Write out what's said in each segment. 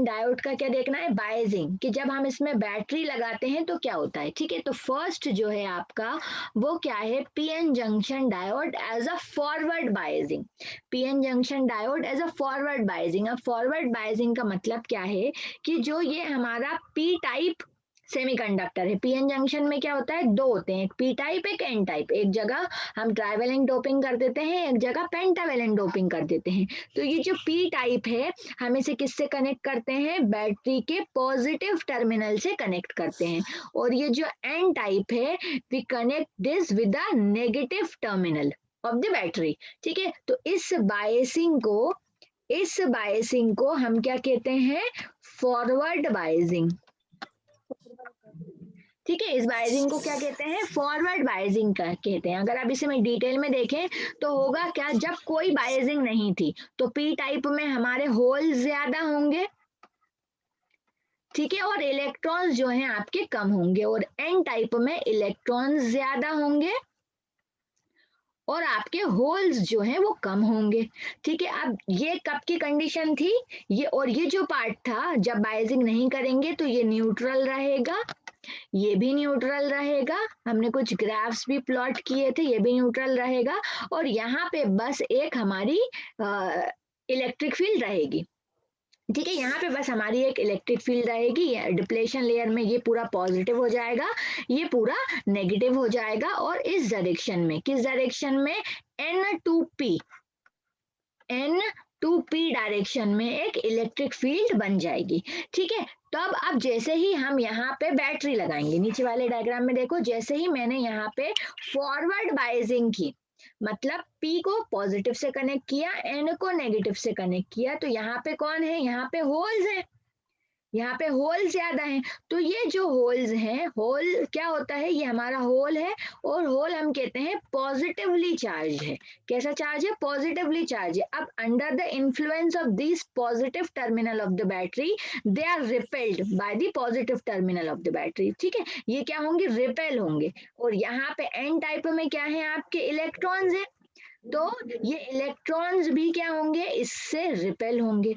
Diode का क्या देखना है, बायजिंग, कि जब हम इसमें बैटरी लगाते हैं तो क्या होता है। ठीक है, तो फर्स्ट जो है आपका वो क्या है, PN junction diode as a forward biasing. PN junction diode as a forward biasing. अब फॉरवर्ड बायजिंग का मतलब क्या है कि जो ये हमारा पी टाइप सेमीकंडक्टर है, पीएन जंक्शन में क्या होता है, दो होते हैं, एक पी टाइप एक एन टाइप। एक जगह हम ट्राइवेलेंट डोपिंग कर देते हैं, एक जगह पेंटावेलेंट डोपिंग कर देते हैं। तो ये जो पी टाइप है हम इसे किससे कनेक्ट करते हैं, बैटरी के पॉजिटिव टर्मिनल से कनेक्ट करते हैं। और ये जो एन टाइप है we connect this with the negative terminal of the battery. ठीक है, तो इस बायसिंग को हम क्या कहते हैं, फॉरवर्ड बायसिंग। ठीक है, इस बायजिंग को क्या कहते हैं, फॉरवर्ड बायजिंग कहते हैं। अगर आप इसे में डिटेल में देखें तो होगा क्या, जब कोई बायजिंग नहीं थी तो पी टाइप में हमारे होल ज्यादा होंगे, ठीक है, और इलेक्ट्रॉन्स जो हैं आपके कम होंगे, और एन टाइप में इलेक्ट्रॉन्स ज्यादा होंगे और आपके होल्स जो हैं वो कम होंगे। ठीक है, अब ये कब की कंडीशन थी, ये और ये जो पार्ट था जब बायजिंग नहीं करेंगे तो ये न्यूट्रल रहेगा, ये भी न्यूट्रल रहेगा, हमने कुछ ग्राफ्स भी प्लॉट किए थे, ये भी न्यूट्रल रहेगा, और यहाँ पे बस एक हमारी इलेक्ट्रिक फील्ड रहेगी। ठीक है, यहाँ पे बस हमारी एक इलेक्ट्रिक फील्ड रहेगी, डिप्लेशन लेयर में ये पूरा पॉजिटिव हो जाएगा, ये पूरा नेगेटिव हो जाएगा, और इस डायरेक्शन में, किस डायरेक्शन में, N2P डायरेक्शन में एक इलेक्ट्रिक फील्ड बन जाएगी। ठीक है, तब अब जैसे ही हम यहाँ पे बैटरी लगाएंगे, नीचे वाले डायग्राम में देखो, जैसे ही मैंने यहाँ पे फॉरवर्ड बायजिंग की, मतलब P को पॉजिटिव से कनेक्ट किया, N को नेगेटिव से कनेक्ट किया, तो यहाँ पे कौन है, यहाँ पे होल्स है, यहाँ पे होल ज्यादा है। तो ये जो होल्स हैं, होल क्या होता है, ये हमारा होल है, और होल हम कहते हैं पॉजिटिवली चार्ज है। कैसा चार्ज है, पॉजिटिवली चार्ज है। अब under the influence of this positive terminal of the battery they are repelled by the positive terminal of the battery. ठीक है, ये क्या होंगे, रिपेल होंगे। और यहाँ पे एन टाइप में क्या है, आपके इलेक्ट्रॉन्स है, तो ये इलेक्ट्रॉन्स भी क्या होंगे, इससे रिपेल होंगे।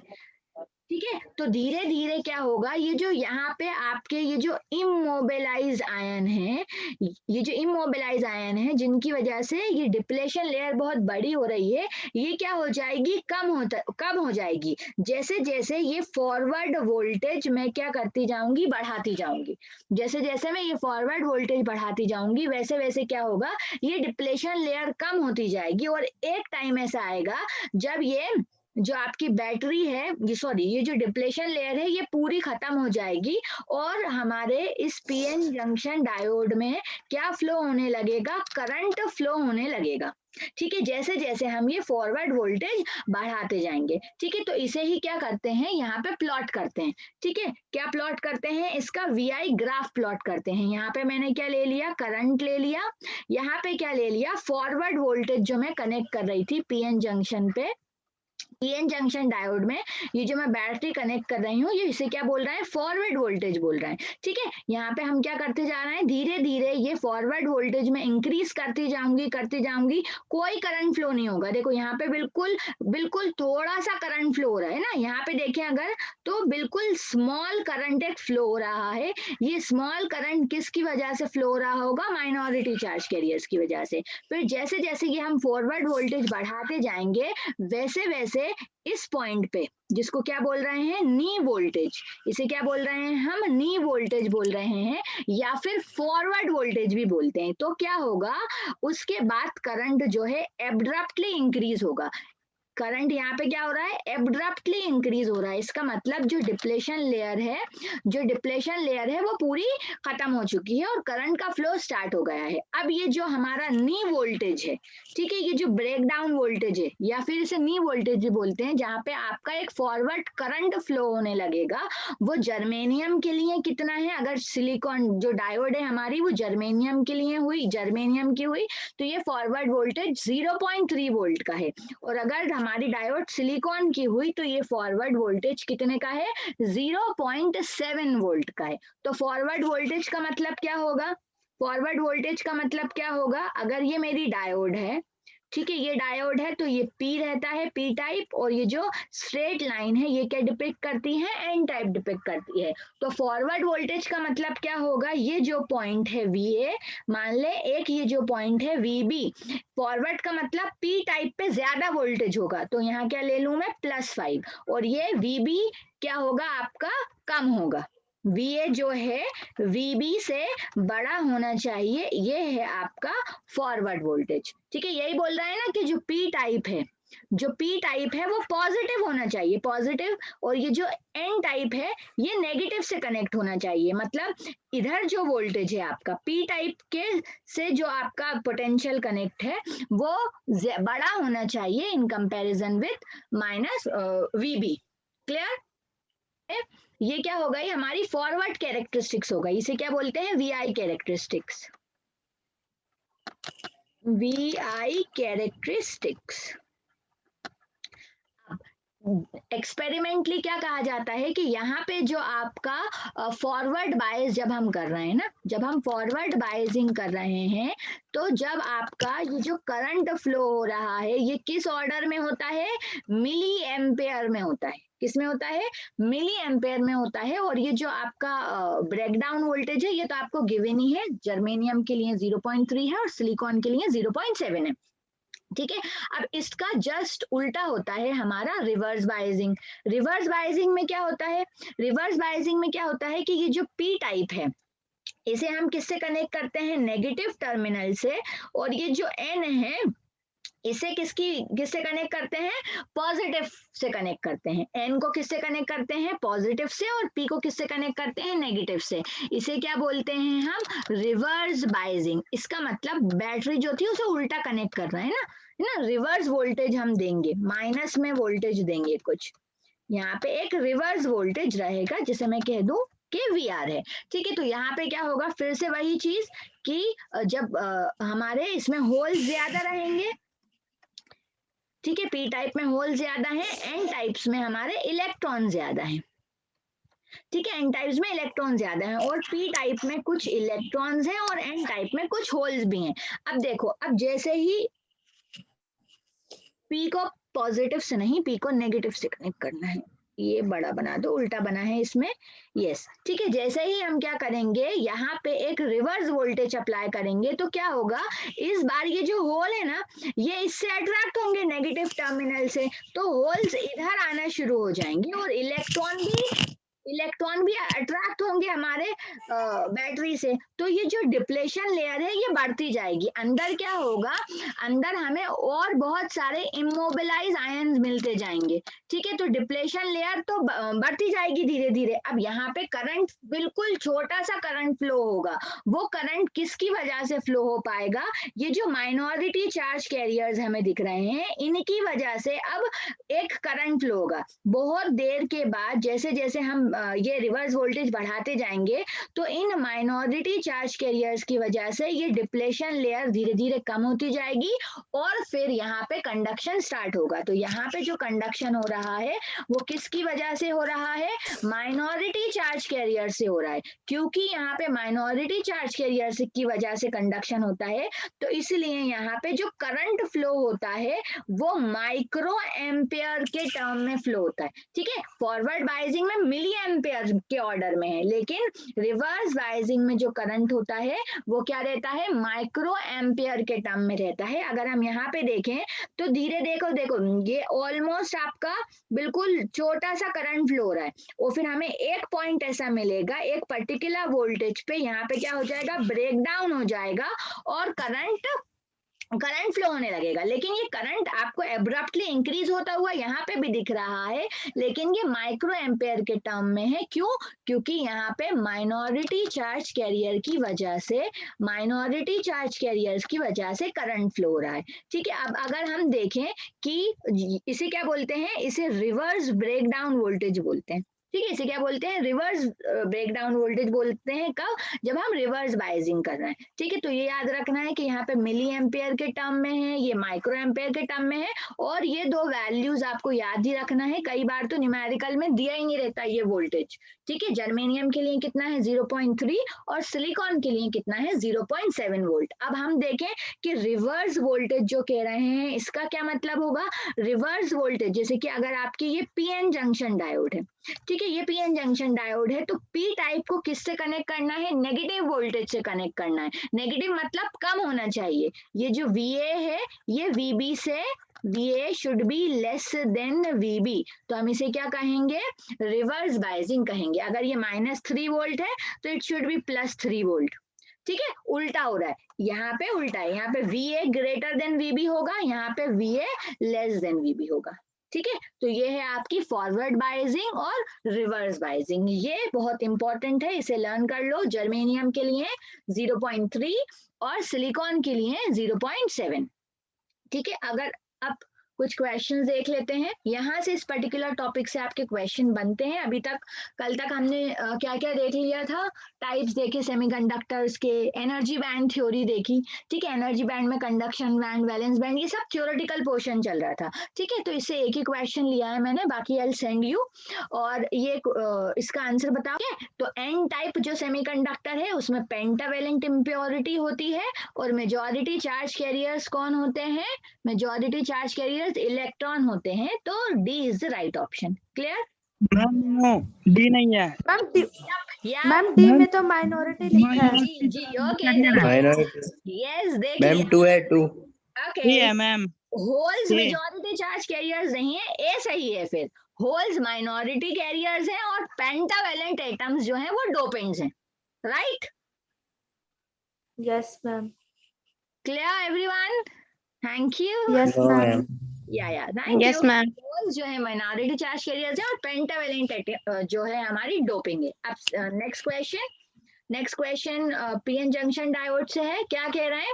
ठीक है, तो धीरे धीरे क्या होगा, ये जो यहाँ पे आपके ये जो इमोबिलाइज आयन है, ये जो इमोबिलाइज आयन है जिनकी वजह से ये डिप्लेशन लेयर बहुत बड़ी हो रही है, ये क्या हो जाएगी, कम हो जाएगी, जैसे जैसे ये फॉरवर्ड वोल्टेज मैं क्या करती जाऊंगी, बढ़ाती जाऊंगी। जैसे जैसे मैं ये फॉरवर्ड वोल्टेज बढ़ाती जाऊंगी वैसे वैसे क्या होगा, ये डिप्लेशन लेयर कम होती जाएगी, और एक टाइम ऐसा आएगा जब ये जो आपकी बैटरी है, ये सॉरी, ये जो डिप्लेशन लेयर है ये पूरी खत्म हो जाएगी, और हमारे इस पीएन जंक्शन डायोड में क्या फ्लो होने लगेगा, करंट फ्लो होने लगेगा। ठीक है, जैसे जैसे हम ये फॉरवर्ड वोल्टेज बढ़ाते जाएंगे। ठीक है, तो इसे ही क्या करते हैं, यहाँ पे प्लॉट करते हैं। ठीक है, क्या प्लॉट करते हैं, इसका वीआई ग्राफ प्लॉट करते हैं। यहाँ पे मैंने क्या ले लिया, करंट ले लिया, यहाँ पे क्या ले लिया, फॉरवर्ड वोल्टेज जो मैं कनेक्ट कर रही थी पीएन जंक्शन पे, पीएन जंक्शन डायोड में, ये जो मैं बैटरी कनेक्ट कर रही हूँ, ये इसे क्या बोल रहा है, फॉरवर्ड वोल्टेज बोल रहा है। ठीक है, यहाँ पे हम क्या करते जा रहे हैं, धीरे धीरे ये फॉरवर्ड वोल्टेज में इंक्रीज करती जाऊंगी, कोई करंट फ्लो नहीं होगा। देखो यहाँ पे बिल्कुल बिल्कुल थोड़ा सा करंट फ्लो हो रहा है ना, यहाँ पे देखें अगर, तो बिल्कुल स्मॉल करंट एक फ्लो हो रहा है। ये स्मॉल करंट किसकी वजह से फ्लो हो रहा होगा, माइनॉरिटी चार्ज कैरियर्स की वजह से। फिर जैसे जैसे ये हम फॉरवर्ड वोल्टेज बढ़ाते जाएंगे वैसे वैसे इस पॉइंट पे, जिसको क्या बोल रहे हैं, नी वोल्टेज, इसे क्या बोल रहे हैं हम, नी वोल्टेज बोल रहे हैं, या फिर फॉरवर्ड वोल्टेज भी बोलते हैं। तो क्या होगा, उसके बाद करंट जो है एब्रप्टली इंक्रीज होगा। करंट यहाँ पे क्या हो रहा है, एब्रप्टली इंक्रीज हो रहा है। इसका मतलब जो डिप्लेशन लेयर है वो पूरी खत्म हो चुकी है और करंट का फ्लो स्टार्ट हो गया है। अब ये जो हमारा नी वोल्टेज है, ठीक है, ये जो ब्रेक डाउन वोल्टेज है, या फिर इसे नी वोल्टेज भी बोलते हैं, जहाँ पे आपका एक फॉरवर्ड करंट फ्लो होने लगेगा, वो जर्मेनियम के लिए कितना है, अगर सिलिकॉन जो डायोड है हमारी वो जर्मेनियम के लिए हुई, जर्मेनियम की हुई, तो ये फॉरवर्ड वोल्टेज 0.3 वोल्ट का है। और अगर हमारी डायोड सिलिकॉन की हुई तो ये फॉरवर्ड वोल्टेज कितने का है, 0.7 वोल्ट का है। तो फॉरवर्ड वोल्टेज का मतलब क्या होगा, फॉरवर्ड वोल्टेज का मतलब क्या होगा, अगर ये मेरी डायोड है, ठीक है, ये डायोड है तो ये पी रहता है, पी टाइप, और ये जो स्ट्रेट लाइन है ये क्या डिपिक्ट करती है, एन टाइप डिपिक्ट करती है। तो फॉरवर्ड वोल्टेज का मतलब क्या होगा, ये जो पॉइंट है वी ए, मान ले एक ये जो पॉइंट है वी बी, फॉरवर्ड का मतलब पी टाइप पे ज्यादा वोल्टेज होगा, तो यहाँ क्या ले लूं मैं, +5, और ये वी बी क्या होगा आपका, कम होगा। वी जो है वीबी से बड़ा होना चाहिए, ये है आपका फॉरवर्ड वोल्टेज। ठीक है, यही बोल रहा है ना कि जो पी टाइप है, जो पी टाइप है वो पॉजिटिव होना चाहिए, पॉजिटिव, और ये जो एन टाइप है ये नेगेटिव से कनेक्ट होना चाहिए। मतलब इधर जो वोल्टेज है आपका पी टाइप के से जो आपका पोटेंशियल कनेक्ट है वो बड़ा होना चाहिए in comparison with minus VB. Clear? ये क्या होगा, ये हमारी फॉरवर्ड कैरेक्टरिस्टिक्स होगा, इसे क्या बोलते हैं, V I characteristics, V I characteristics. Experimentally क्या कहा जाता है कि यहाँ पे जो आपका फॉरवर्ड बायस जब हम कर रहे हैं ना, जब हम फॉरवर्ड बायसिंग कर रहे हैं, तो जब आपका ये जो करंट फ्लो हो रहा है ये किस ऑर्डर में होता है, मिली एम्पेयर में होता है। किस में होता है, मिली एम्पेयर में होता है। और ये जो आपका ब्रेकडाउन वोल्टेज है ये तो आपको गिवन ही है, जर्मेनियम के लिए 0.3 है और सिलिकॉन के लिए 0.7 है। ठीक है, अब इसका जस्ट उल्टा होता है हमारा रिवर्स बायसिंग। रिवर्स बायसिंग में क्या होता है, रिवर्स बायसिंग में क्या होता है कि ये जो पी टाइप है इसे हम किससे कनेक्ट करते हैं, नेगेटिव टर्मिनल से, और ये जो एन है इसे किससे कनेक्ट करते हैं, पॉजिटिव से कनेक्ट करते हैं। एन को किससे कनेक्ट करते हैं, पॉजिटिव से, और पी को किससे कनेक्ट करते हैं, नेगेटिव से। इसे क्या बोलते हैं हम, रिवर्स बायसिंग। इसका मतलब बैटरी जो थी उसे उल्टा कनेक्ट कर रहे हैं ना, है ना। रिवर्स वोल्टेज हम देंगे, माइनस में वोल्टेज देंगे कुछ, यहाँ पे एक रिवर्स वोल्टेज रहेगा जिसे मैं कह दूं कि वी आर है। ठीक है, तो यहाँ पे क्या होगा, फिर से वही चीज कि जब हमारे इसमें होल ज्यादा रहेंगे, ठीक है, पी टाइप में होल ज्यादा है, एन टाइप्स में हमारे इलेक्ट्रॉन ज्यादा है। ठीक है, एन टाइप्स में इलेक्ट्रॉन ज्यादा है और पी टाइप में कुछ इलेक्ट्रॉन्स हैं और एन टाइप में कुछ होल्स भी हैं। अब देखो, अब जैसे ही पी को पॉजिटिव से नहीं, पी को नेगेटिव से कनेक्ट करना है, ये बड़ा बना दो, उल्टा बना है इसमें, यस। ठीक है, जैसे ही हम क्या करेंगे, यहाँ पे एक रिवर्स वोल्टेज अप्लाई करेंगे तो क्या होगा, इस बार ये जो होल है ना ये इससे अट्रैक्ट होंगे नेगेटिव टर्मिनल से, तो होल्स इधर आना शुरू हो जाएंगे और इलेक्ट्रॉन भी अट्रैक्ट होंगे हमारे बैटरी से। तो ये जो डिप्लेशन लेयर है ये बढ़ती जाएगी, अंदर क्या होगा, अंदर हमें और बहुत सारे इमोबिलाइज आयंस मिलते जाएंगे। ठीक है, तो डिप्लेशन लेयर तो बढ़ती जाएगी धीरे धीरे। अब यहाँ पे करंट, बिल्कुल छोटा सा करंट फ्लो होगा, वो करंट किसकी वजह से फ्लो हो पाएगा, ये जो माइनॉरिटी चार्ज कैरियर्स हमें दिख रहे हैं इनकी वजह से अब एक करंट फ्लो होगा। बहुत देर के बाद जैसे जैसे हम ये रिवर्स वोल्टेज बढ़ाते जाएंगे तो इन माइनॉरिटी चार्ज कैरियर्स की वजह से ये डिप्लेशन लेयर धीरे धीरे कम होती जाएगी और फिर यहाँ पे कंडक्शन स्टार्ट होगा। तो यहाँ पे जो कंडक्शन हो रहा है वो किसकी वजह से हो रहा है, माइनॉरिटी चार्ज कैरियर से हो रहा है। क्योंकि यहाँ पे माइनॉरिटी चार्ज कैरियर की वजह से कंडक्शन होता है तो इसलिए यहाँ पे जो करंट फ्लो होता है वो माइक्रो एम्पेयर के टर्म में फ्लो होता है। ठीक है, फॉरवर्ड बायसिंग में मिली एम्पेयर के ऑर्डर में है, लेकिन रिवर्स बायसिंग में जो करंट होता है वो क्या रहता है, माइक्रो एम्पेयर के टर्म में रहता है। अगर हम यहाँ पे देखें तो धीरे देखो देखो ये ऑलमोस्ट आपका बिल्कुल छोटा सा करंट फ्लो हो रहा है और फिर हमें एक पॉइंट ऐसा मिलेगा एक पर्टिकुलर वोल्टेज पे, यहाँ पे क्या हो जाएगा, ब्रेक डाउन हो जाएगा और करंट फ्लो होने लगेगा। लेकिन ये करंट आपको एब्रप्टली इंक्रीज होता हुआ यहाँ पे भी दिख रहा है, लेकिन ये माइक्रो एम्पेयर के टर्म में है। क्यों, क्योंकि यहाँ पे माइनॉरिटी चार्ज कैरियर की वजह से, माइनॉरिटी चार्ज कैरियर्स की वजह से करंट फ्लो हो रहा है। ठीक है, अब अगर हम देखें कि इसे क्या बोलते हैं, इसे रिवर्स ब्रेकडाउन वोल्टेज बोलते हैं। ठीक है, इसे क्या बोलते हैं, रिवर्स ब्रेकडाउन वोल्टेज बोलते हैं। कब? जब हम रिवर्स बाइजिंग कर रहे हैं। ठीक है, तो ये याद रखना है कि यहाँ पे मिली एम्पेयर के टर्म में है, ये माइक्रो एम्पेयर के टर्म में है, और ये दो वैल्यूज आपको याद ही रखना है। कई बार तो न्यूमेरिकल में दिया ही नहीं रहता ये वोल्टेज। ठीक है, जर्मेनियम के लिए कितना है 0.3 और सिलिकॉन के लिए कितना है 0.7 वोल्ट। अब हम देखें कि रिवर्स वोल्टेज जो कह रहे हैं इसका क्या मतलब होगा। रिवर्स वोल्टेज जैसे कि अगर आपकी ये पीएन जंक्शन डायोड है, ठीक है, ये पीएन जंक्शन डायोड है, तो पी टाइप को किससे कनेक्ट करना है, नेगेटिव वोल्टेज से कनेक्ट करना है। नेगेटिव मतलब कम होना चाहिए। ये जो VA है ये VB से, VA should be less than VB, तो हम इसे क्या कहेंगे, रिवर्स बाइजिंग कहेंगे। अगर ये -3 वोल्ट है तो इट शुड बी +3 वोल्ट। ठीक है, उल्टा हो रहा है, यहाँ पे उल्टा है, यहाँ पे VA ग्रेटर देन VB होगा, यहाँ पे VA लेस देन VB होगा। ठीक है, तो ये है आपकी फॉरवर्ड बाइजिंग और रिवर्स बाइजिंग, ये बहुत इंपॉर्टेंट है, इसे लर्न कर लो। जर्मेनियम के लिए 0.3 और सिलिकॉन के लिए 0.7। ठीक है, अगर आप कुछ क्वेश्चंस देख लेते हैं यहाँ से, इस पर्टिकुलर टॉपिक से आपके क्वेश्चन बनते हैं। अभी तक कल तक हमने क्या क्या देख लिया था, टाइप्स देखे सेमीकंडक्टर्स के, एनर्जी बैंड थ्योरी देखी। ठीक है, एनर्जी बैंड में कंडक्शन बैंड, वैलेंस बैंड, ये सब थ्योरेटिकल पोर्शन चल रहा था। ठीक है, तो इससे एक ही क्वेश्चन लिया है मैंने, बाकी आई सेंड यू, और ये इसका आंसर बताओ। तो एन टाइप जो सेमीकंडक्टर है उसमें पेंटावेलेंट इम्प्योरिटी होती है, और मेजॉरिटी चार्ज कैरियर्स कौन होते हैं, मेजॉरिटी चार्ज कैरियर्स इलेक्ट्रॉन होते हैं, तो D is the right option. Clear? Ma'am D नहीं है मैम डी में तो माइनॉरिटी लिखा है। जी जी, ओके, देखिए, यस देखिए, मैम 2 है 2। ओके, है ma'am. Holes majority charge carriers नहीं है, ए सही है। फिर होल्स माइनॉरिटी कैरियर्स हैं, और पेंटावेलेंट एटम्स जो हैं वो डोपेंट्स हैं। Right? Yes ma'am. Clear everyone? Thank you. Yes no ma'am. Ma'am. Yeah thank yes you. Ma'am. Holes जो है माइनॉरिटी चार्ज कैरियर्स है, और पेंटावेलेंट जो है हमारी डोपिंग है। अब next question PN junction diode से है। क्या कह रहे हैं,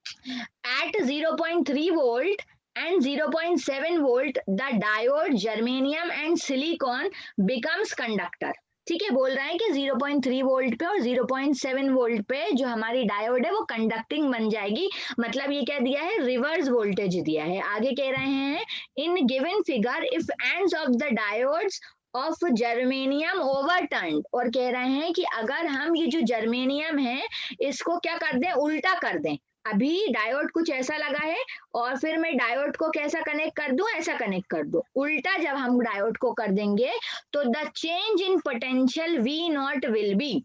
at 0.3 volt and 0.7 volt the diode germanium and silicon becomes conductor। ठीक है, बोल रहा है कि 0.3 वोल्ट पे और 0.7 वोल्ट पे जो हमारी डायोड है वो कंडक्टिंग बन जाएगी। मतलब ये क्या दिया है, रिवर्स वोल्टेज दिया है। आगे कह रहे हैं, in given figure if ends of the diodes of germanium overturn, और कह रहे हैं कि अगर हम ये जो जर्मेनियम है इसको क्या कर दें, उल्टा कर दें। अभी डायोड कुछ ऐसा लगा है, और फिर मैं डायोड को कैसा कनेक्ट कर दूं, ऐसा कनेक्ट कर दूं। उल्टा जब हम डायोड को कर देंगे तो the change in potential V0 will be,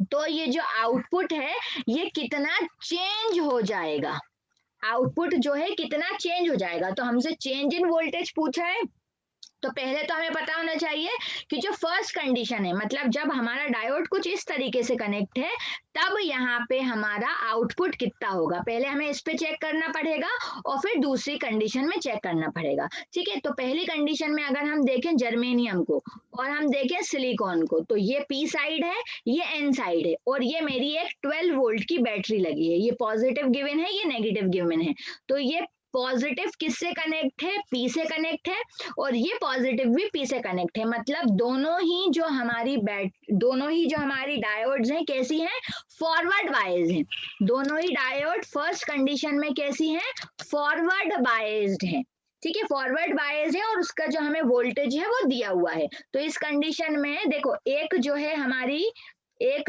तो ये जो आउटपुट है ये कितना चेंज हो जाएगा, आउटपुट जो है कितना चेंज हो जाएगा। तो हमसे चेंज इन वोल्टेज पूछा है, तो पहले तो हमें पता होना चाहिए कि जो फर्स्ट कंडीशन है, मतलब जब हमारा डायोड कुछ इस तरीके से कनेक्ट है, तब यहाँ पे हमारा आउटपुट कितना होगा, पहले हमें इस पे चेक करना पड़ेगा, और फिर दूसरी कंडीशन में चेक करना पड़ेगा। ठीक है, तो पहली कंडीशन में अगर हम देखें जर्मेनियम को और हम देखें सिलिकॉन को, तो ये पी साइड है, ये एन साइड है, और ये मेरी एक 12 वोल्ट की बैटरी लगी है। ये पॉजिटिव गिवन है, ये नेगेटिव गिवन है। तो ये पॉजिटिव किससे कनेक्ट है, पी से कनेक्ट है, और ये पॉजिटिव भी पी से कनेक्ट है। मतलब दोनों ही जो हमारी डायोड्स हैं कैसी हैं, फॉरवर्ड बायस्ड हैं। दोनों ही डायोड फर्स्ट कंडीशन में कैसी हैं, फॉरवर्ड बायस्ड हैं। ठीक है, फॉरवर्ड बायस्ड है, और उसका जो हमें वोल्टेज है वो दिया हुआ है। तो इस कंडीशन में देखो, एक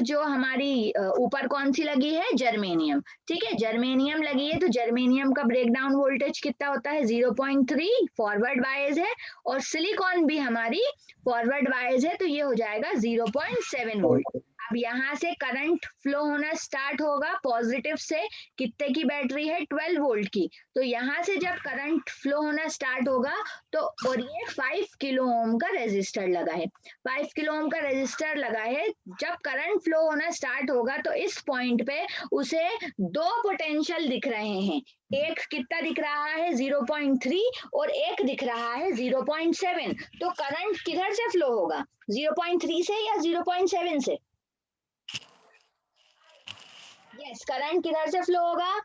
जो हमारी ऊपर कौन सी लगी है, जर्मेनियम। ठीक है, जर्मेनियम लगी है, तो जर्मेनियम का ब्रेकडाउन वोल्टेज कितना होता है, 0.3, फॉरवर्ड बायस है, और सिलिकॉन भी हमारी फॉरवर्ड बायस है, तो ये हो जाएगा 0.7 वोल्ट। अब यहाँ से करंट फ्लो होना स्टार्ट होगा पॉजिटिव से, कितने की बैटरी है, 12 वोल्ट की। तो यहाँ से जब करंट फ्लो होना स्टार्ट होगा, तो और ये 5 किलो ओम का रेजिस्टर लगा है, 5 किलो ओम का रेजिस्टर लगा है। जब करंट फ्लो होना स्टार्ट होगा तो इस पॉइंट पे उसे दो पोटेंशियल दिख रहे हैं, एक कितना दिख रहा है 0.3, और एक दिख रहा है 0.7। तो करंट किधर से फ्लो होगा, 0.3 से या 0.7 से? यस, करंट किधर से फ्लो होगा,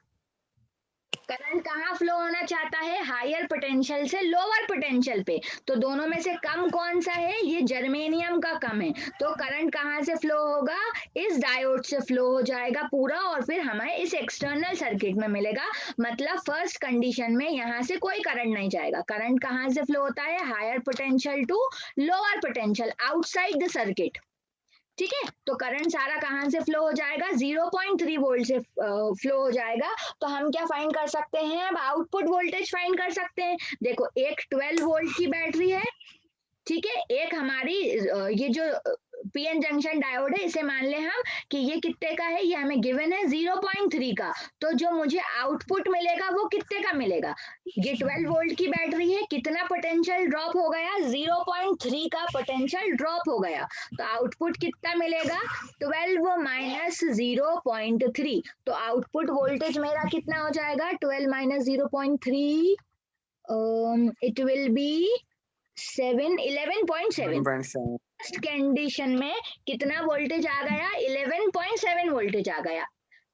करंट कहाँ फ्लो होना चाहता है, हायर पोटेंशियल से लोअर पोटेंशियल पे, तो दोनों में से कम कौन सा है, ये जर्मेनियम का कम है, तो करंट कहाँ से फ्लो होगा, इस डायोड से फ्लो हो जाएगा पूरा और फिर हमें इस एक्सटर्नल सर्किट में मिलेगा। मतलब फर्स्ट कंडीशन में यहाँ से कोई करंट नहीं जाएगा। करंट कहाँ से फ्लो होता है, higher potential to lower potential outside the circuit. ठीक है, तो करंट सारा कहाँ से फ्लो हो जाएगा, 0.3 वोल्ट से फ्लो हो जाएगा। तो हम क्या फाइंड कर सकते हैं, अब आउटपुट वोल्टेज फाइंड कर सकते हैं। देखो एक 12 वोल्ट की बैटरी है, ठीक है, एक हमारी ये जो पीएन जंक्शन डायोड है, इसे मान ले हम कि ये कितने का है, ये हमें गिवन है 0.3 का, तो जो मुझे आउटपुट मिलेगा वो कितने का मिलेगा, ये 12 वोल्ट की बैटरी है, कितना पोटेंशियल ड्रॉप हो गया, 0.3 का पोटेंशियल ड्रॉप हो गया, तो आउटपुट कितना मिलेगा, 12 माइनस 0.3, तो आउटपुट वोल्टेज मेरा कितना हो जाएगा, 12 minus 0.3, it will be 11.7। First condition में कितना वोल्टेज आ गया, 11.7 वोल्टेज आ गया।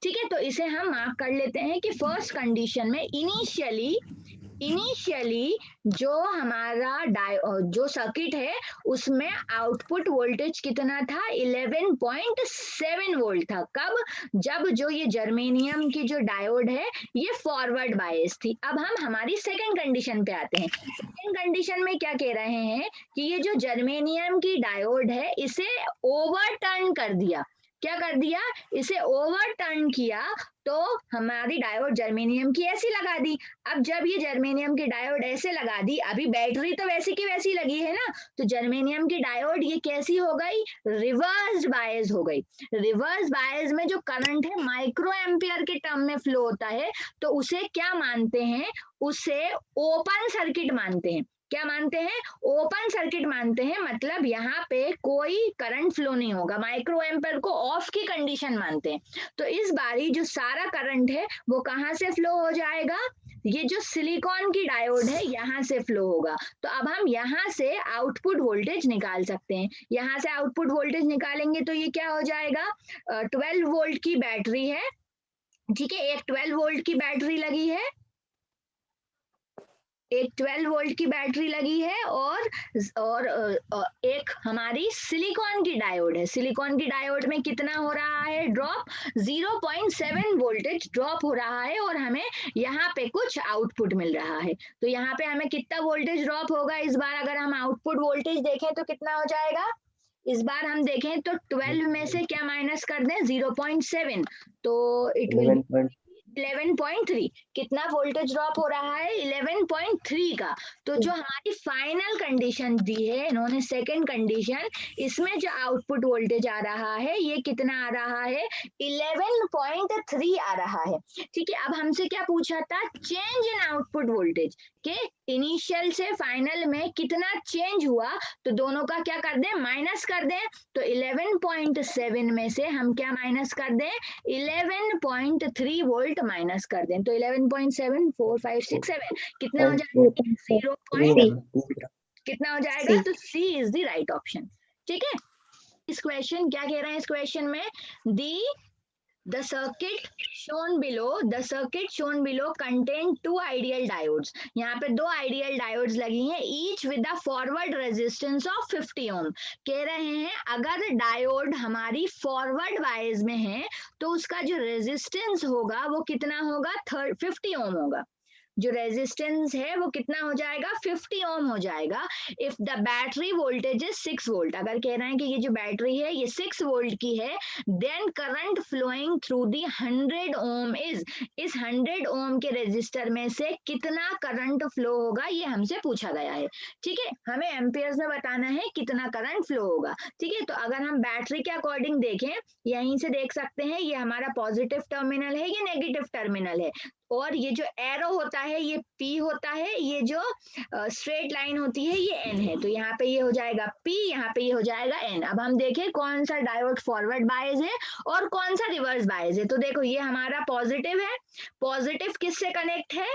ठीक है, तो इसे हम मार्क कर लेते हैं कि फर्स्ट कंडीशन में इनिशियली जो हमारा जो सर्किट है उसमें आउटपुट वोल्टेज कितना था, 11.7 वोल्ट था। कब, जब जो ये जर्मेनियम की जो डायोड है ये फॉरवर्ड बायस थी। अब हम हमारी सेकंड कंडीशन पे आते हैं। सेकंड कंडीशन में क्या कह रहे हैं कि ये जो जर्मेनियम की डायोड है इसे ओवरटर्न कर दिया। क्या कर दिया, इसे ओवरटर्न किया, तो हमारी डायोड जर्मेनियम की ऐसी लगा दी। अब जब ये जर्मेनियम की डायोड ऐसे लगा दी, अभी बैटरी तो वैसी की वैसी लगी है ना, तो जर्मेनियम की डायोड ये कैसी हो गई, रिवर्स बायस हो गई। रिवर्स बायस में जो करंट है माइक्रो एम्पियर के टर्म में फ्लो होता है, तो उसे क्या मानते हैं, उसे ओपन सर्किट मानते हैं। क्या मानते हैं, ओपन सर्किट मानते हैं, मतलब यहाँ पे कोई करंट फ्लो नहीं होगा, माइक्रो एम्पियर को ऑफ की कंडीशन मानते हैं। तो इस बारी जो सारा करंट है वो कहाँ से फ्लो हो जाएगा, ये जो सिलिकॉन की डायोड है यहाँ से फ्लो होगा। तो अब हम यहाँ से आउटपुट वोल्टेज निकाल सकते हैं। यहाँ से आउटपुट वोल्टेज निकालेंगे तो ये क्या हो जाएगा, 12 वोल्ट की बैटरी है, ठीक है, एक 12 वोल्ट की बैटरी लगी है, एक 12 वोल्ट की बैटरी लगी है और एक हमारी सिलिकॉन की डायोड है। सिलिकॉन की डायोड में कितना हो रहा है ड्रॉप, 0.7 वोल्टेज ड्रॉप हो रहा है और हमें यहाँ पे कुछ आउटपुट मिल रहा है। तो यहाँ पे हमें कितना वोल्टेज ड्रॉप होगा, इस बार अगर हम आउटपुट वोल्टेज देखें तो कितना हो जाएगा, इस बार हम देखें तो 12 में से क्या माइनस कर दें, 0.7, तो इट विल 11.3, कितना वोल्टेज ड्रॉप हो रहा है, 11.3 का। तो जो हमारी फाइनल कंडीशन दी है इन्होंने, सेकंड कंडीशन, इसमें जो आउटपुट वोल्टेज आ रहा है ये कितना आ रहा है, 11.3 आ रहा है। ठीक है, अब हमसे क्या पूछा था, चेंज इन आउटपुट वोल्टेज के इनिशियल से फाइनल में कितना चेंज हुआ, तो दोनों का क्या कर दें, माइनस कर दें। तो 11.7 में से हम क्या माइनस कर दें, 11.3 वोल्ट माइनस कर दें, तो 11.7 4 5 6 7 कितना हो जाएगा, 0. कितना हो जाएगा, तो सी इज द राइट ऑप्शन। ठीक है, इस क्वेश्चन क्या कह रहे हैं, इस क्वेश्चन में the circuit shown below contain two ideal diodes। यहाँ पे दो आइडियल डायोड्स लगी हैं, each with a forward resistance of 50 ohm। कह रहे हैं अगर डायोड हमारी फॉरवर्ड वाइज में है तो उसका जो रेजिस्टेंस होगा वो कितना होगा, 50 ओम होगा। जो रेजिस्टेंस है वो कितना हो जाएगा, 50 ओम हो जाएगा। If the battery voltage is 6 volt, अगर कह रहे हैं कि ये जो बैटरी है ये 6 वोल्ट की है, then current flowing through the 100 ohm is, इस 100 ओम के रेजिस्टर में से कितना करंट फ्लो होगा ये हमसे पूछा गया है। ठीक है, हमें एम्पियर्स में बताना है कितना करंट फ्लो होगा। ठीक है, तो अगर हम बैटरी के अकॉर्डिंग देखें, यहीं से देख सकते हैं ये हमारा पॉजिटिव टर्मिनल है, ये नेगेटिव टर्मिनल है, और ये जो एरो होता है ये P होता है, ये जो स्ट्रेट लाइन होती है ये N है। तो यहाँ पे ये हो जाएगा P, यहाँ पे ये हो जाएगा N। अब हम देखें कौन सा डायोड फॉरवर्ड बायस है और कौन सा रिवर्स बायस है। तो देखो ये हमारा पॉजिटिव है, पॉजिटिव किससे कनेक्ट है,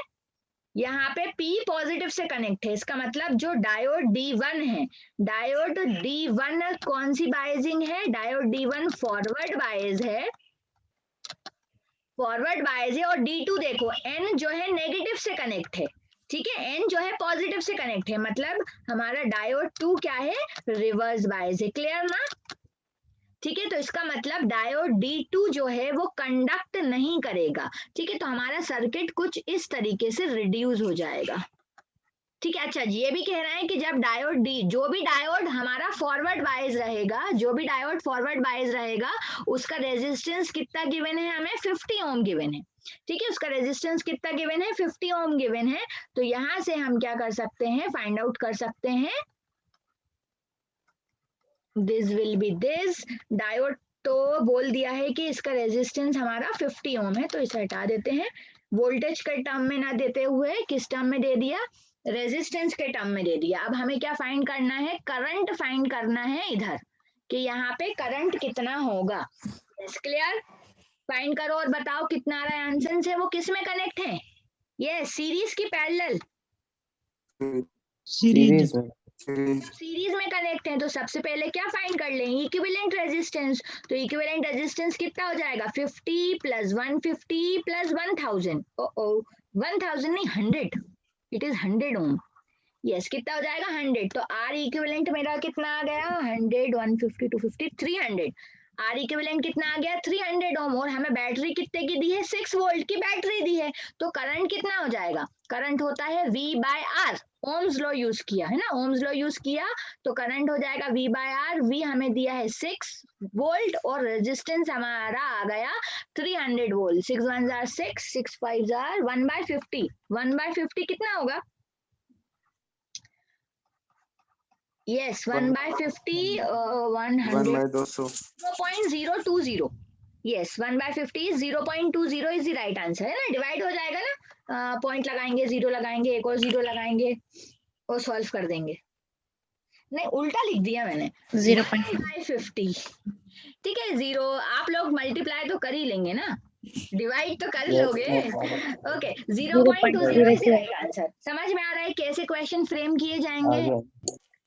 यहाँ पे P पॉजिटिव से कनेक्ट है, इसका मतलब जो डायोड D1 है, डायोड D1 कौन सी बायसिंग है, डायोड D1 फॉरवर्ड बायस है, फॉरवर्ड बायस है, और D2 देखो N जो है नेगेटिव से कनेक्ट है, ठीक है, N जो है पॉजिटिव से कनेक्ट है, मतलब हमारा डायोड 2 क्या है, रिवर्स बायस है। क्लियर ना? ठीक है, तो इसका मतलब डायोड D2 जो है वो कंडक्ट नहीं करेगा। ठीक है, तो हमारा सर्किट कुछ इस तरीके से रिड्यूस हो जाएगा। ठीक है, अच्छा जी, ये भी कह रहा है कि जब डायोड डी, जो भी डायोड हमारा फॉरवर्ड बायस रहेगा, जो भी डायोड फॉरवर्ड बायस रहेगा, उसका रेजिस्टेंस कितना गिवन है हमें, 50 ओम गिवन है। ठीक है, उसका रेजिस्टेंस कितना गिवन है, 50 ओम गिवन है। तो यहां से हम क्या कर सकते हैं, फाइंड आउट कर सकते हैं, this will be this diode, तो बोल दिया है कि इसका रेजिस्टेंस हमारा 50 ओम है, तो इसे हटा देते हैं। वोल्टेज के टर्म में ना देते हुए किस टर्म में दे दिया, रेजिस्टेंस के टर्म में दे दिया। अब हमें क्या फाइंड करना है, करंट फाइंड करना है इधर, कि यहाँ पे करंट कितना होगा। क्लियर? फाइंड करो और बताओ कितना आ रहा है आंसर से। वो किस में कनेक्ट है, ये सीरीज की पैरेलल, सीरीज सीरीज में कनेक्ट है। तो सबसे पहले क्या फाइंड कर लें, इक्विवेलेंट रेजिस्टेंस। तो इक्विवेलेंट रेजिस्टेंस कितना हो जाएगा, 50 प्लस 150 प्लस 1000, 1000 नहीं 100, इट इज 100 ओम। यस, कितना हो जाएगा 100। तो आर इक्विवेलेंट मेरा कितना आ गया, 100, 150, 250, 300। आर इक्विवेलेंट कितना आ गया, 300 ओम, और हमें बैटरी कितने की दी है, 6 वोल्ट की बैटरी दी है। तो करंट कितना हो जाएगा, करंट होता है V by R, ohm's law use किया है ना, ओम्स लॉ यूज किया, तो करंट हो जाएगा V बाय आर। V हमें दिया है 6 वोल्ट, और रेजिस्टेंस हमारा आ गया 300 वोल्ट। 6 1 जार 6, 6 5 जार 1/50, 1/50 कितना होगा, yes 1/50, 100, 0.020, yes 1/50 is 0.20 is the right answer, है ना, डिवाइड हो जाएगा ना, पॉइंट लगाएंगे, जीरो लगाएंगे, एक और जीरो लगाएंगे और सॉल्व कर देंगे। नहीं, उल्टा लिख दिया मैंने, 0.50। ठीक है, जीरो आप लोग मल्टीप्लाई तो कर ही लेंगे ना, डिवाइड तो कर लोगे। Okay, 0.20 is right answer. समझ में आ रहा है कैसे क्वेश्चन फ्रेम किए जाएंगे?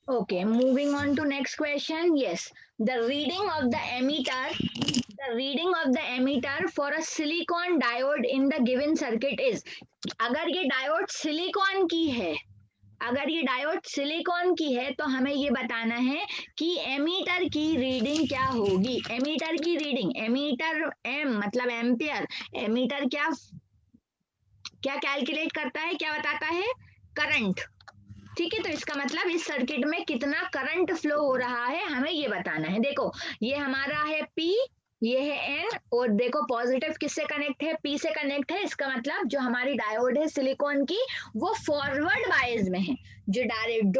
Okay, moving on to next question. Yes, the reading of the emitter for a silicon diode in the given circuit is, अगर ये डायोड सिलिकॉन की है, अगर ये डायोड सिलिकॉन की है, तो हमें ये बताना है कि एमीटर की रीडिंग क्या होगी। एमीटर की रीडिंग, एमीटर एम मतलब एम्पियर, एमीटर क्या क्या कैलकुलेट करता है, क्या बताता है, करंट। ठीक है, तो इसका मतलब इस सर्किट में कितना करंट फ्लो हो रहा है हमें ये बताना है। देखो ये हमारा है P, ये है N, और देखो पॉजिटिव किससे कनेक्ट है, P से कनेक्ट है। इसका मतलब जो हमारी डायोड है सिलिकॉन की, वो फॉरवर्ड बायस में है। जो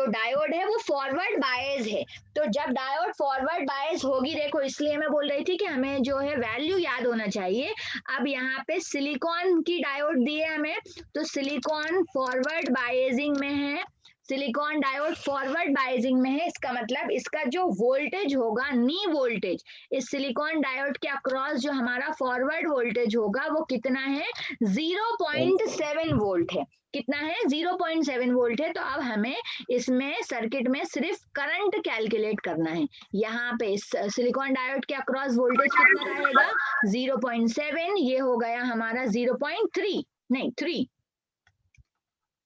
डायोड है वो फॉरवर्ड बायस है। तो जब डायोड फॉरवर्ड बायस होगी, देखो इसलिए मैं बोल रही थी कि हमें जो है वैल्यू याद होना चाहिए। अब यहाँ पे सिलिकॉन की डायोड दी है हमें, तो सिलिकॉन फॉरवर्ड बायसिंग में है, सिलिकॉन डायोड फॉरवर्ड बायसिंग में है। इसका मतलब इसका जो वोल्टेज होगा, नी वोल्टेज, इस सिलिकॉन डायोड के अक्रॉस जो हमारा फॉरवर्ड वोल्टेज होगा वो कितना है, 0.7 वोल्ट है। कितना है, 0.7 वोल्ट है। तो अब हमें इसमें सर्किट में सिर्फ करंट कैलकुलेट करना है। यहाँ पे सिलिकॉन डायोड के अक्रॉस वोल्टेज कितना रहेगा, 0.7, ये हो गया हमारा 0.3, नहीं 3,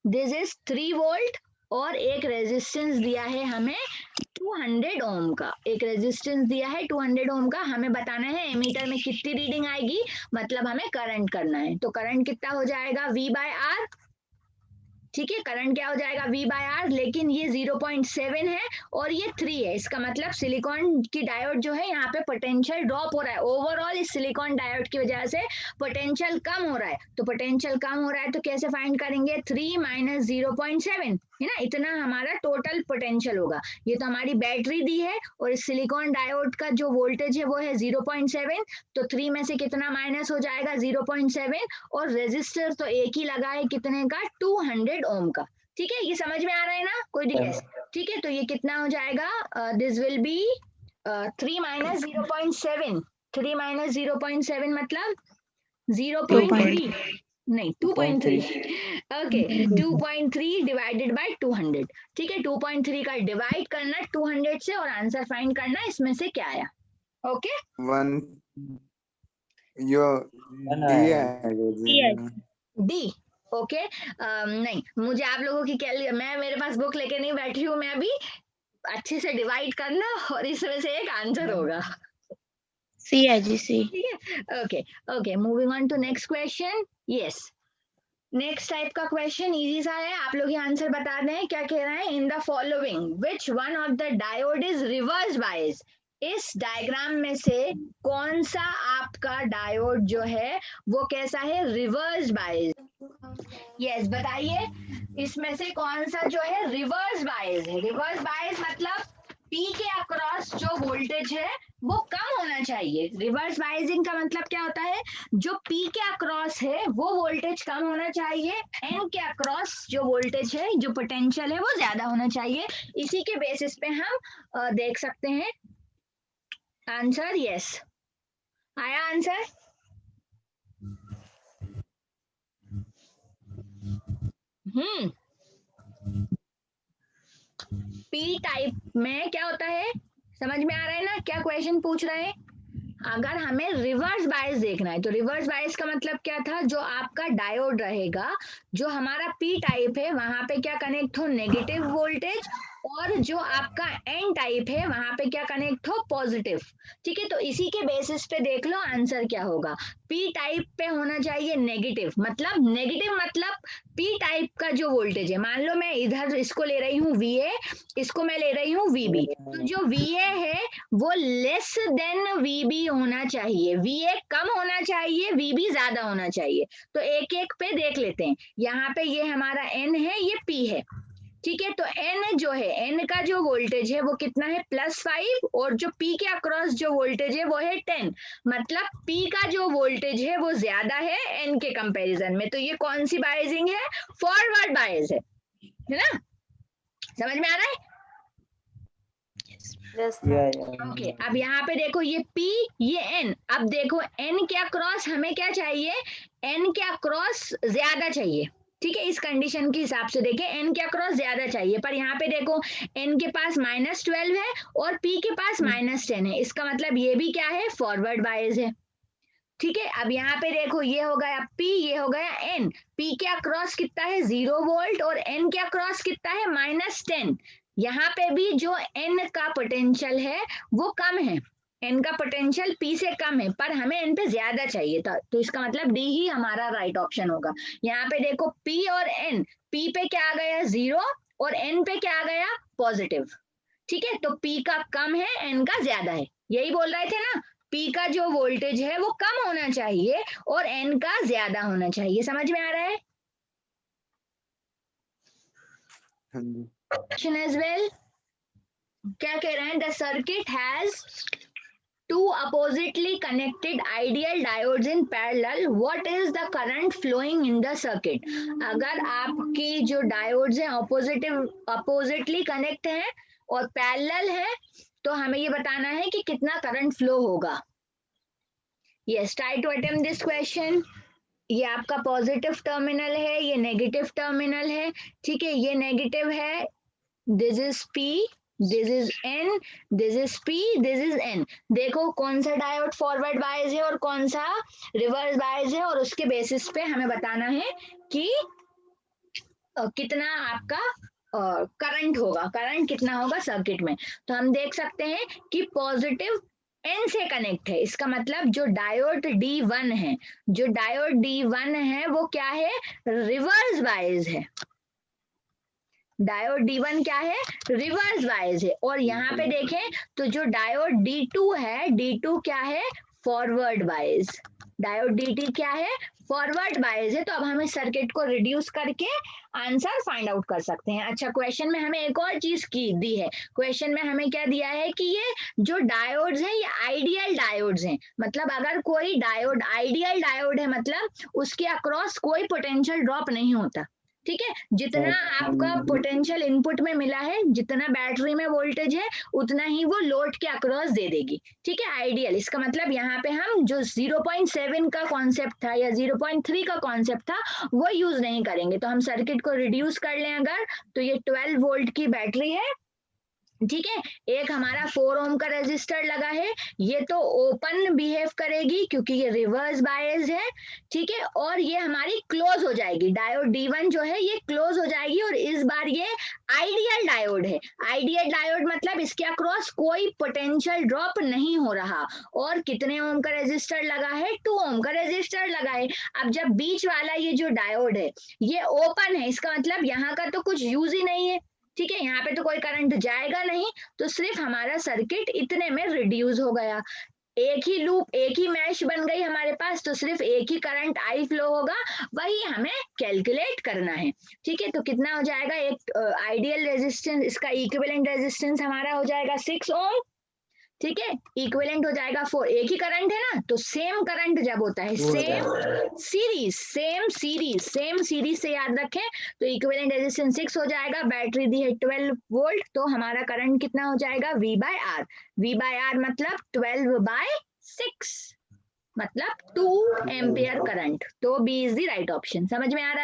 दिस इज 3 वोल्ट, और एक रेजिस्टेंस दिया है हमें 200 ओम का, एक रेजिस्टेंस दिया है 200 ओम का। हमें बताना है एमीटर में कितनी रीडिंग आएगी, मतलब हमें करंट करना है। तो करंट कितना हो जाएगा, V बाय आर। ठीक है, करंट क्या हो जाएगा, V बाय आर, लेकिन ये 0.7 है और ये 3 है। इसका मतलब सिलिकॉन की डायोड जो है यहाँ पे पोटेंशियल ड्रॉप हो रहा है। ओवरऑल इस सिलिकॉन डायोड की वजह से पोटेंशियल कम हो रहा है। तो पोटेंशियल कम हो रहा है तो कैसे फाइंड करेंगे, 3 माइनस 0.7 है ना, इतना हमारा टोटल पोटेंशियल होगा। ये तो हमारी बैटरी दी है, और इस सिलिकॉन डायोड का जो वोल्टेज है वो है 0.7, तो 3 में से कितना माइनस हो जाएगा, 0.7, और रेजिस्टर तो एक ही लगा है, कितने का, 200 ओम का। ठीक है, ये समझ में आ रहा है ना, कोई दिक्कत? ठीक है, तो ये कितना हो जाएगा, this will be 3 minus 0.7, 3 minus 0.7 मतलब 0.3, नहीं 2.3, ओके 2.3 डिवाइडेड बाय 200। ठीक है, 2.3 का डिवाइड करना 200 से और आंसर फाइंड करना इसमें से क्या आया। ओके, 1 यो डी है डी। ओके नहीं, मुझे आप लोगों की क्या, मैं मेरे पास बुक लेके नहीं बैठी हूँ, मैं अभी अच्छे से डिवाइड करना और इसमें से एक आंसर होगा। सी है जी, सी। ठीक है, okay okay, moving on to next question. Yes, next type का क्वेश्चन इजी सा है, आप लोग ये आंसर बता दें। क्या कह रहा है, in the following which one of the diode is reverse bias. इस डायग्राम में से कौन सा आपका डायोड जो है वो कैसा है, रिवर्स बायस। यस बताइए, इसमें से कौन सा जो है रिवर्स बायस है। रिवर्स बायस मतलब P के अक्रॉस जो वोल्टेज है वो कम होना चाहिए। रिवर्स बायसिंग का मतलब क्या होता है, जो P के अक्रॉस है वो वोल्टेज कम होना चाहिए, N के अक्रॉस जो वोल्टेज है, जो पोटेंशियल है वो ज्यादा होना चाहिए। इसी के बेसिस पे हम देख सकते हैं आंसर। यस आया आंसर। पी टाइप में क्या होता है, समझ में आ रहा है ना क्या क्वेश्चन पूछ रहे हैं। अगर हमें रिवर्स बायस देखना है तो रिवर्स बायस का मतलब क्या था, जो आपका डायोड रहेगा, जो हमारा पी टाइप है वहां पे क्या कनेक्ट हो, नेगेटिव वोल्टेज, और जो आपका एन टाइप है वहां पे क्या कनेक्ट हो, पॉजिटिव। ठीक है, तो इसी के बेसिस पे देख लो आंसर क्या होगा। पी टाइप पे होना चाहिए नेगेटिव, मतलब पी टाइप का जो वोल्टेज है, मान लो मैं इधर इसको ले रही हूँ VA, इसको मैं ले रही हूँ VB, तो जो VA है वो लेस देन VB होना चाहिए, VA कम होना चाहिए, VB ज्यादा होना चाहिए। तो एक एक पे देख लेते हैं। यहाँ पे ये हमारा N है, ये P है। ठीक है, तो N जो है, N का जो वोल्टेज है वो कितना है, +5, और जो P के अक्रॉस जो वोल्टेज है वो है 10। मतलब P का जो वोल्टेज है वो ज्यादा है N के कंपैरिजन में। तो ये कौन सी बायसिंग है, फॉरवर्ड बायस है ना। समझ में आ रहा है। ओके अब यहाँ पे देखो, ये P ये N, अब देखो N के अक्रॉस हमें क्या चाहिए, N के अक्रॉस ज्यादा चाहिए। ठीक है, इस कंडीशन के हिसाब से देखें N के अक्रॉस ज्यादा चाहिए, पर यहाँ पे देखो N के पास -12 है और P के पास -10 है, इसका मतलब ये भी क्या है, फॉरवर्ड बायस है। ठीक है, अब यहाँ पे देखो ये हो गया P, ये हो गया N। P के अक्रॉस कितना है, 0 वोल्ट, और N के अक्रॉस कितना है, -10। यहाँ पे भी जो N का पोटेंशियल है वो कम है, N का पोटेंशियल P से कम है, पर हमें N पे ज्यादा चाहिए था, तो इसका मतलब D ही हमारा राइट ऑप्शन होगा। यहाँ पे देखो P और N, P पे क्या आ गया 0 और N पे क्या आ गया पॉजिटिव। ठीक है, तो P का कम है, N का ज्यादा है, यही बोल रहे थे ना। P का जो वोल्टेज है वो कम होना चाहिए और N का ज्यादा होना चाहिए। समझ में आ रहा है। क्वेश्चन एज वेल, क्या कह रहे हैं, the circuit has two oppositely connected ideal diodes in parallel, what is the current flowing in the circuit। अगर आपकी जो डायोड्स हैं अपोजिटली कनेक्ट हैं और पैरेलल है, तो हमें ये बताना है कि कितना करंट फ्लो होगा। Yes, try to attempt this question. ये आपका पॉजिटिव टर्मिनल है, ये नेगेटिव टर्मिनल है। ठीक है, ये नेगेटिव है, this is P, this is N, this is P, this is N। देखो कौन सा डायोड फॉरवर्ड बायस है और कौन सा रिवर्स बायस है, और उसके बेसिस पे हमें बताना है कि कितना आपका करंट होगा, करंट कितना होगा सर्किट में। तो हम देख सकते हैं कि पॉजिटिव N से कनेक्ट है, इसका मतलब जो डायोड D1 है, जो डायोड D1 है वो क्या है, रिवर्स बायस है। डायोड D1 क्या है, रिवर्स बायस है। और यहाँ पे देखें तो जो डायोड D2 है, D2 क्या है, फॉरवर्ड बायस। डायोड DT क्या है, फॉरवर्ड बायस है। तो अब हम इस सर्किट को रिड्यूस करके आंसर फाइंड आउट कर सकते हैं। अच्छा, क्वेश्चन में हमें एक और चीज की दी है, क्वेश्चन में हमें क्या दिया है कि ये जो डायोड्स हैं ये आइडियल डायोड्स हैं। मतलब अगर कोई डायोड आइडियल डायोड है, मतलब उसके अक्रॉस कोई पोटेंशियल ड्रॉप नहीं होता। ठीक है, जितना आपका पोटेंशियल इनपुट में मिला है, जितना बैटरी में वोल्टेज है, उतना ही वो लोड के अक्रॉस दे देगी। ठीक है, आइडियल, इसका मतलब यहाँ पे हम जो 0.7 का कॉन्सेप्ट था या 0.3 का कॉन्सेप्ट था वो यूज नहीं करेंगे। तो हम सर्किट को रिड्यूस कर लें अगर, तो ये 12 वोल्ट की बैटरी है, ठीक है, एक हमारा 4 ओम का रेजिस्टर लगा है, ये तो ओपन बिहेव करेगी क्योंकि ये रिवर्स बायस्ड है। ठीक है, और ये हमारी क्लोज हो जाएगी, डायोड D1 जो है ये क्लोज हो जाएगी, और इस बार ये आइडियल डायोड है। आइडियल डायोड मतलब इसके अक्रॉस कोई पोटेंशियल ड्रॉप नहीं हो रहा। और कितने ओम का रेजिस्टर लगा है? 2 ओम का रेजिस्टर लगा है। अब जब बीच वाला ये जो डायोड है ये ओपन है, इसका मतलब यहाँ का तो कुछ यूज ही नहीं है। ठीक है, यहाँ पे तो कोई करंट जाएगा नहीं, तो सिर्फ हमारा सर्किट इतने में रिड्यूस हो गया। एक ही लूप, एक ही मैश बन गई हमारे पास, तो सिर्फ एक ही करंट आई फ्लो होगा, वही हमें कैलकुलेट करना है। ठीक है, तो कितना हो जाएगा? एक आइडियल रेजिस्टेंस, इसका इक्विवेलेंट रेजिस्टेंस हमारा हो जाएगा 6 ओम। ठीक है, इक्विवेलेंट हो जाएगा 4, एक ही करंट है ना, तो सेम करंट जब होता है सेम सीरीज से याद रखें, तो इक्विवेलेंट रेजिस्टेंस 6 हो जाएगा, बैटरी दी है 12 वोल्ट, तो हमारा करंट कितना हो जाएगा? V/R मतलब 12/6 मतलब 2 एम्पियर करंट। तो B is the right option. समझ में आ रहा है?